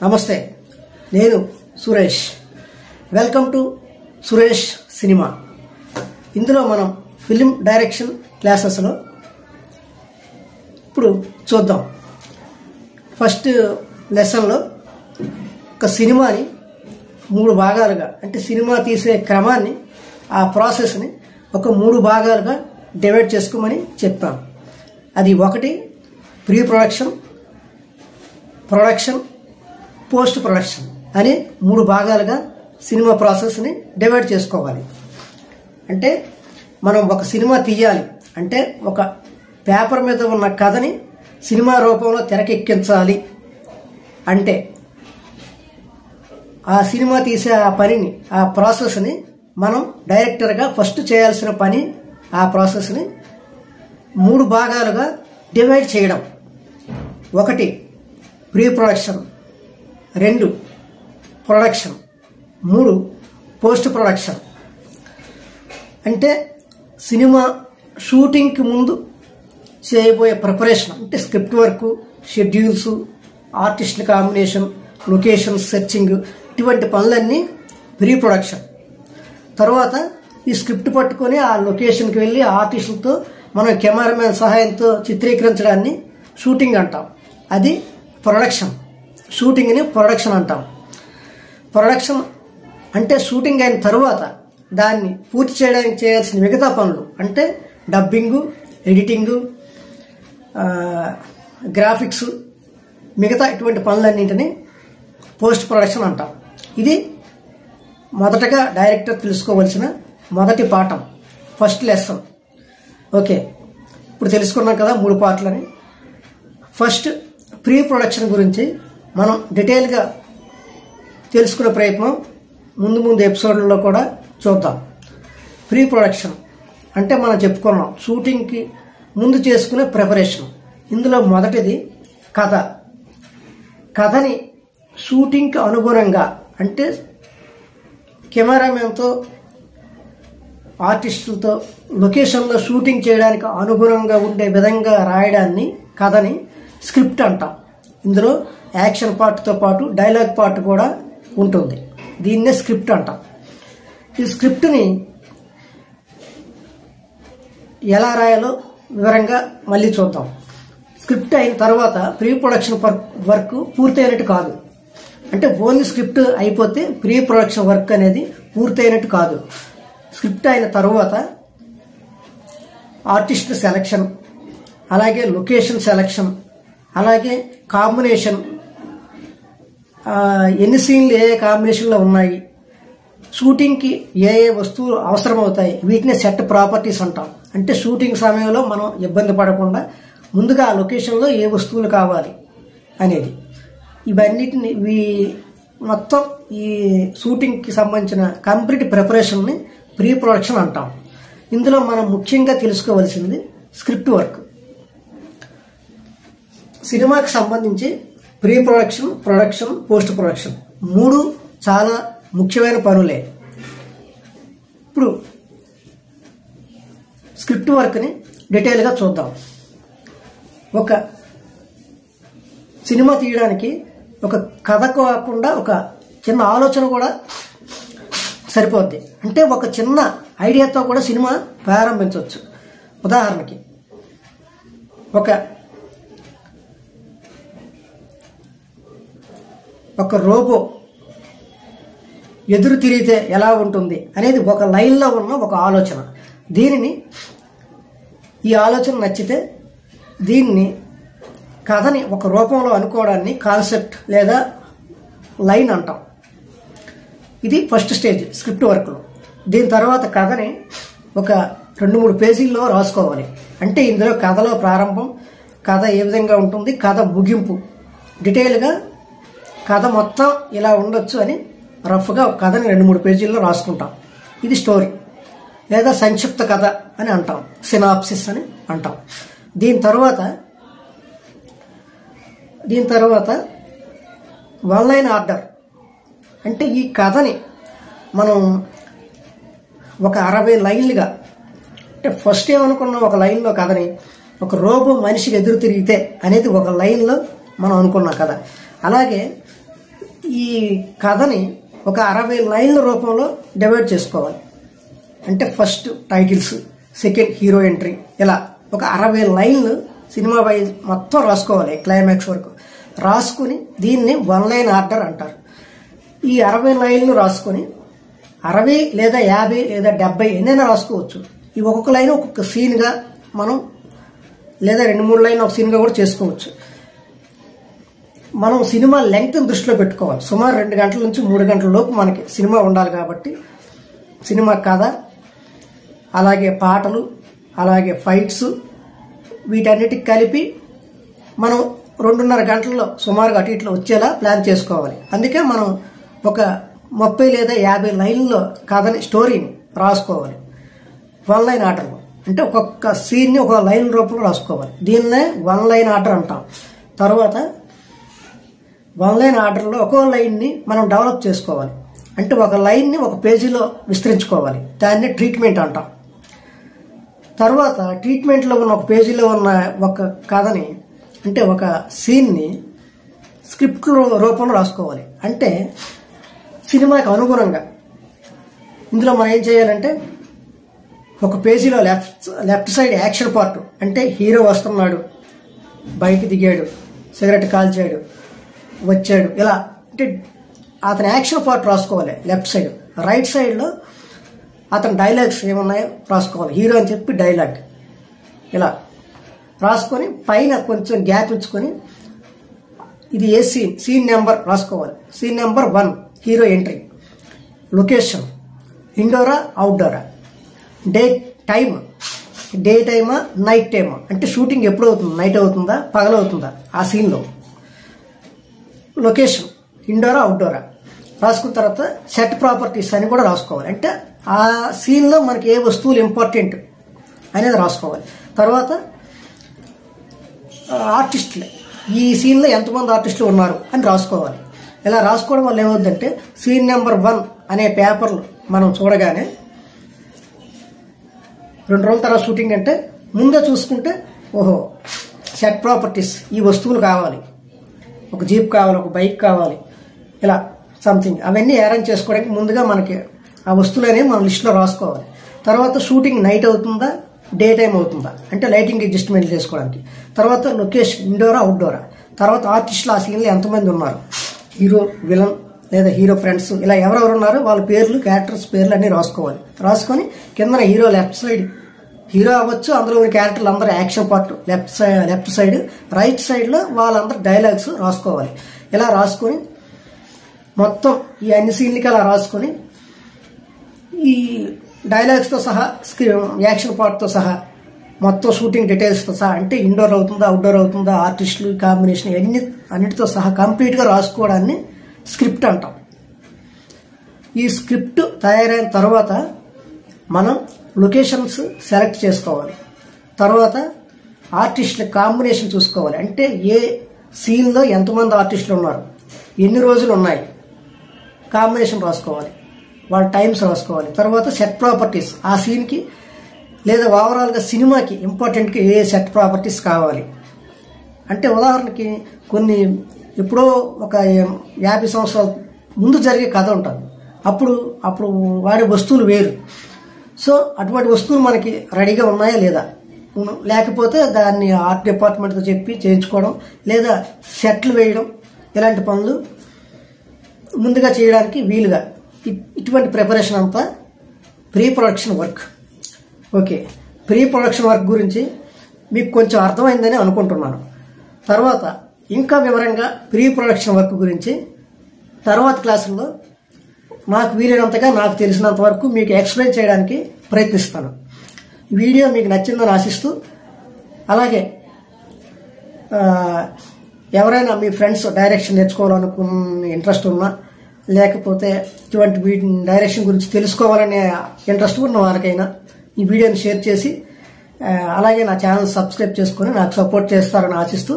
నమస్తే, నేను Suresh. Welcome to Suresh cinema. ఇందులో మనం ఫిలిం డైరెక్షన్ క్లాసెస్లో ఇప్పుడు చూద్దాం. ఫస్ట్ లెసన్లో ఒక సినిమాని 3 భాగాలుగా, అంటే సినిమా తీసే క్రమాన్ని, ఆ ప్రాసెస్ని ఒక 3 భాగాలుగా డివైడ్ చేసుకోమని చెప్పాం. అది ఒకటి pre production, production, post production అని 3 భాగాలుగా సినిమా ప్రాసెస్ని డివైడ్ చేసుకోవాలి. అంటే మనం ఒక సినిమా తీయాలి అంటే ఒక పేపర్ మీద ఉన్న కథని సినిమా రూపంలో తెరకెక్కించాలి అంటే ఆ సినిమా తీసే ఆ పనిని, ఆ ప్రాసెస్ని మనం డైరెక్టర్గా ఫస్ట్ చేయాల్సిన పని, ఆ ప్రాసెస్ని 3 భాగాలుగా డివైడ్ చేయడం. ఒకటి pre production, 2 production, 3 post production. అంటే సినిమా షూటింగ్కి ముందు చేయబోయే ప్రిపరేషన్, అంటే స్క్రిప్ట్ వర్క్, షెడ్యూల్స్, ఆర్టిస్టుల కాంబినేషన్, లొకేషన్ సెర్చింగ్, ఇటువంటి పనులన్నీ ప్రీ ప్రొడక్షన్. తర్వాత ఈ స్క్రిప్ట్ పట్టుకొని ఆ లొకేషన్కి వెళ్ళి ఆర్టిస్టులతో మనం కెమెరామెన్ సహాయంతో చిత్రీకరించడాన్ని షూటింగ్ అంటాం. అది ప్రొడక్షన్. షూటింగ్ని ప్రొడక్షన్ అంటాం. ప్రొడక్షన్ అంటే షూటింగ్ అయిన తరువాత దాన్ని పూర్తి చేయడానికి చేయాల్సిన మిగతా పనులు, అంటే డబ్బింగు, ఎడిటింగు, గ్రాఫిక్స్, మిగతా ఇటువంటి పనులన్నింటినీ పోస్ట్ ప్రొడక్షన్ అంటాం. ఇది మొదటగా డైరెక్టర్ తెలుసుకోవలసిన మొదటి పాఠం, ఫస్ట్ లెసన్. ఓకే, ఇప్పుడు తెలుసుకున్నాం కదా 3 పార్ట్లని. ఫస్ట్ ప్రీ ప్రొడక్షన్ గురించి మనం డీటెయిల్గా తెలుసుకునే ప్రయత్నం ముందు ఎపిసోడ్లలో కూడా చూద్దాం. ప్రీ ప్రొడక్షన్ అంటే మనం చెప్పుకున్నాం షూటింగ్కి ముందు చేసుకునే ప్రిపరేషన్. ఇందులో మొదటిది కథ. కథని షూటింగ్కి అనుగుణంగా, అంటే కెమెరామెన్తో, ఆర్టిస్టులతో లొకేషన్లో షూటింగ్ చేయడానికి అనుగుణంగా ఉండే విధంగా రాయడాన్ని, కథని స్క్రిప్ట్ అంటాం. ఇందులో యాక్షన్ పార్ట్తో పాటు డైలాగ్ పార్ట్ కూడా ఉంటుంది. దీన్నే స్క్రిప్ట్ అంటాం. ఈ స్క్రిప్ట్ని ఎలా రాయాలో వివరంగా మళ్ళీ చూద్దాం. స్క్రిప్ట్ అయిన తర్వాత ప్రీ ప్రొడక్షన్ వర్క్ పూర్తయినట్టు కాదు. అంటే ఓన్లీ స్క్రిప్ట్ అయిపోతే ప్రీ ప్రొడక్షన్ వర్క్ అనేది పూర్తయినట్టు కాదు. స్క్రిప్ట్ అయిన తర్వాత ఆర్టిస్ట్ సెలక్షన్, అలాగే లొకేషన్ సెలక్షన్, అలాగే కాంబినేషన్, ఎన్ని సీన్లు ఏ కాంబినేషన్లో ఉన్నాయి, షూటింగ్కి ఏ వస్తువులు అవసరమవుతాయి, వీటిని సెట్ ప్రాపర్టీస్ అంటాం. అంటే షూటింగ్ సమయంలో మనం ఇబ్బంది పడకుండా ముందుగా ఆ లొకేషన్లో ఏ వస్తువులు కావాలి అనేది, ఇవన్నిటిని మొత్తం ఈ షూటింగ్కి సంబంధించిన కంప్లీట్ ప్రిపరేషన్ని ప్రీ ప్రొడక్షన్ అంటాం. ఇందులో మనం ముఖ్యంగా తెలుసుకోవాల్సింది స్క్రిప్ట్ వర్క్. సినిమాకి సంబంధించి pre production, production, post production 3 చాలా ముఖ్యమైన పనులే. ఇప్పుడు స్క్రిప్ట్ వర్క్ని డీటెయిల్గా చూద్దాం. ఒక సినిమా తీయడానికి ఒక కథ కాకుండా ఒక చిన్న ఆలోచన కూడా సరిపోద్ది. అంటే ఒక చిన్న ఐడియాతో కూడా సినిమా ప్రారంభించవచ్చు. ఉదాహరణకి ఒక రోబో ఎదురు తిరిగితే ఎలా ఉంటుంది అనేది ఒక లైన్లో ఉన్న ఒక ఆలోచన. ఈ ఆలోచన నచ్చితే దీన్ని కథని ఒక రూపంలో అనుకోవడాన్ని కాన్సెప్ట్ లేదా లైన్ అంటాం. ఇది ఫస్ట్ స్టేజ్ స్క్రిప్ట్ వర్క్లో. దీని తర్వాత కథని ఒక 2-3 పేజీల్లో రాసుకోవాలి. అంటే ఇందులో కథలో ప్రారంభం, కథ ఏ విధంగా ఉంటుంది, కథ ముగింపు, డీటెయిల్గా కథ మొత్తం ఇలా ఉండొచ్చు అని రఫ్గా కథని 2-3 పేజీల్లో రాసుకుంటాం. ఇది స్టోరీ లేదా సంక్షిప్త కథ అని అంటాం, సినాప్సిస్ అని అంటాం. దీని తర్వాత వన్ లైన్ ఆర్డర్. అంటే ఈ కథని మనం ఒక 60 లైన్లుగా, అంటే ఫస్ట్ ఏమనుకున్నాం, ఒక లైన్లో కథని ఒక రోబో మనిషికి ఎదురు తిరిగితే అనేది ఒక లైన్లో మనం అనుకున్నాం కదా. అలాగే ఈ కథని ఒక 60 లైన్ల రూపంలో డివైడ్ చేసుకోవాలి. అంటే first titles, second hero entry, ఇలా ఒక 60 లైన్లు సినిమా వైజ్ మొత్తం రాసుకోవాలి. క్లైమాక్స్ వరకు రాసుకుని దీన్ని 1 లైన్ ఆర్డర్ అంటారు. ఈ 60 లైన్లు రాసుకొని 60 లేదా 50 లేదా 70 ఎన్నైనా రాసుకోవచ్చు. ఈ ఒక్కొక్క లైన్ ఒక్కొక్క సీన్గా మనం, లేదా 2-3 లైన్ ఒక సీన్గా కూడా చేసుకోవచ్చు. మనం సినిమా లెంగ్త్ దృష్టిలో పెట్టుకోవాలి. సుమారు 2 గంటల నుంచి 3 గంటల లోపు మనకి సినిమా ఉండాలి. కాబట్టి సినిమా కథ, అలాగే పాటలు, అలాగే ఫైట్స్, వీటన్నిటికి కలిపి మనం 2.5 గంటల్లో సుమారుగా అటు ఇట్లా వచ్చేలా ప్లాన్ చేసుకోవాలి. అందుకే మనం ఒక 30 లేదా 50 లైన్లో కథని, స్టోరీని రాసుకోవాలి 1 లైన్ ఆర్డర్లో. అంటే ఒక్కొక్క సీన్ని ఒక లైన్ రూపంలో రాసుకోవాలి. దీన్నే 1 లైన్ ఆర్డర్ అంటాం. తర్వాత 1 లైన్ ఆర్డర్లో ఒక్కో లైన్ని మనం డెవలప్ చేసుకోవాలి. అంటే ఒక లైన్ని ఒక పేజీలో విస్తరించుకోవాలి. దాన్ని ట్రీట్మెంట్ అంటాం. తర్వాత ట్రీట్మెంట్లో ఉన్న ఒక పేజీలో ఉన్న ఒక కథని, అంటే ఒక సీన్ని స్క్రిప్ట్ రూపంలో రాసుకోవాలి. అంటే సినిమాకి అనుగుణంగా ఇందులో మనం ఏం చేయాలంటే, ఒక పేజీలో లెఫ్ట్ సైడ్ యాక్షన్ పార్ట్, అంటే హీరో వస్తున్నాడు, బైక్ దిగాడు, సిగరెట్ కాల్చాడు, వచ్చాడు, ఇలా అంటే అతని యాక్షన్ పార్ట్ రాసుకోవాలి లెఫ్ట్ సైడ్. రైట్ సైడ్లో అతని డైలాగ్స్ ఏమున్నాయో రాసుకోవాలి. హీరో అని చెప్పి డైలాగ్ ఇలా రాసుకొని పైన కొంచెం గ్యాప్ ఇచ్చుకొని ఇది ఏ సీన్ నెంబర్ రాసుకోవాలి. Scene number 1 hero entry, location ఇండోరా అవుట్డోరా, డే టైమా నైట్ టైమా, అంటే షూటింగ్ ఎప్పుడు అవుతుంది, నైట్ అవుతుందా పగలవుతుందా ఆ సీన్లో, లొకేషన్ ఇండోరా అవుట్డోరా రాసుకున్న తర్వాత సెట్ ప్రాపర్టీస్ అని కూడా రాసుకోవాలి. అంటే ఆ సీన్లో మనకి ఏ వస్తువులు ఇంపార్టెంట్ అనేది రాసుకోవాలి. తర్వాత ఆర్టిస్టులు, ఈ సీన్లో ఎంతమంది ఆర్టిస్టులు ఉన్నారు అని రాసుకోవాలి. ఇలా రాసుకోవడం వల్ల ఏమవుతుందంటే సీన్ నెంబర్ 1 అనే పేపర్లు మనం చూడగానే 2 రోజుల తర్వాత షూటింగ్ అంటే ముందే చూసుకుంటే, ఓహో సెట్ ప్రాపర్టీస్, ఈ వస్తువులు కావాలి, ఒక జీప్ కావాలి, ఒక బైక్ కావాలి, ఇలా సంథింగ్, అవన్నీ అరేంజ్ చేసుకోవడానికి ముందుగా మనకి ఆ వస్తువులు అనేవి మన లిస్టులో రాసుకోవాలి. తర్వాత షూటింగ్ నైట్ అవుతుందా డే టైం అవుతుందా, అంటే లైటింగ్ అడ్జస్ట్మెంట్ చేసుకోవడానికి. తర్వాత లొకేషన్ ఇండోరా అవుట్డోరా. తర్వాత ఆర్టిస్టులు ఆ సీన్లో ఎంతమంది ఉన్నారు, హీరో విలన్ లేదా హీరో ఫ్రెండ్స్, ఇలా ఎవరెవరు ఉన్నారో వాళ్ళ పేర్లు, క్యారెక్టర్స్ పేర్లు అన్నీ రాసుకోవాలి. రాసుకొని కింద హీరో లెఫ్ట్ సైడ్ హీరో అవ్వచ్చు, అందులో ఉన్న క్యారెక్టర్లు అందరూ action part left side, right సైడ్లో వాళ్ళందరూ డైలాగ్స్ రాసుకోవాలి. ఇలా రాసుకొని మొత్తం ఈ అన్ని సీన్లకి అలా రాసుకొని ఈ డైలాగ్స్తో సహా యాక్షన్ పార్ట్తో సహా మొత్తం షూటింగ్ డీటెయిల్స్తో సహా, అంటే ఇండోర్ అవుతుందా అవుట్డోర్ అవుతుందా, ఆర్టిస్టులు కాంబినేషన్ అన్నిటితో సహా కంప్లీట్గా రాసుకోవడాన్ని స్క్రిప్ట్ అంటాం. ఈ స్క్రిప్ట్ తయారైన తర్వాత మనం లొకేషన్స్ సెలెక్ట్ చేసుకోవాలి. తర్వాత ఆర్టిస్టుల కాంబినేషన్ చూసుకోవాలి. అంటే ఏ సీన్లో ఎంతమంది ఆర్టిస్టులు ఉన్నారు, ఎన్ని రోజులు ఉన్నాయి, కాంబినేషన్ రాసుకోవాలి, వాళ్ళ టైమ్స్ రాసుకోవాలి. తర్వాత సెట్ ప్రాపర్టీస్, ఆ సీన్కి లేదా ఓవరాల్గా సినిమాకి ఇంపార్టెంట్గా ఏ సెట్ ప్రాపర్టీస్ కావాలి. అంటే ఉదాహరణకి కొన్ని ఎప్పుడో ఒక 50 సంవత్సరాల ముందు జరిగే కథ ఉంటుంది, అప్పుడు వాడే వస్తువులు వేరు. సో అటువంటి వస్తువులు మనకి రెడీగా ఉన్నాయా లేదా, లేకపోతే దాన్ని ఆర్ట్ డిపార్ట్మెంట్తో చెప్పి చేయించుకోవడం, లేదా సెట్లు వేయడం, ఇలాంటి పనులు ముందుగా చేయడానికి వీలుగా ఇటువంటి ప్రిపరేషన్ అంతా pre production work. Okay, pre production work గురించి మీకు కొంచెం అర్థమైందని అనుకుంటున్నాను. తర్వాత ఇంకా వివరంగా ప్రీ ప్రొడక్షన్ వర్క్ గురించి తర్వాత క్లాసుల్లో నాకు వీలైనంతగా, నాకు తెలిసినంత వరకు మీకు ఎక్స్ప్లెయిన్ చేయడానికి ప్రయత్నిస్తాను. వీడియో మీకు నచ్చిందని ఆశిస్తూ, అలాగే ఎవరైనా మీ ఫ్రెండ్స్ డైరెక్షన్ నేర్చుకోవాలనుకున్న ఇంట్రెస్ట్ ఉన్నా, లేకపోతే ఇటువంటి డైరెక్షన్ గురించి తెలుసుకోవాలనే ఇంట్రెస్ట్ ఉన్న వారికైనా ఈ వీడియోని షేర్ చేసి, అలాగే నా ఛానల్ సబ్స్క్రైబ్ చేసుకొని నాకు సపోర్ట్ చేస్తారని ఆశిస్తూ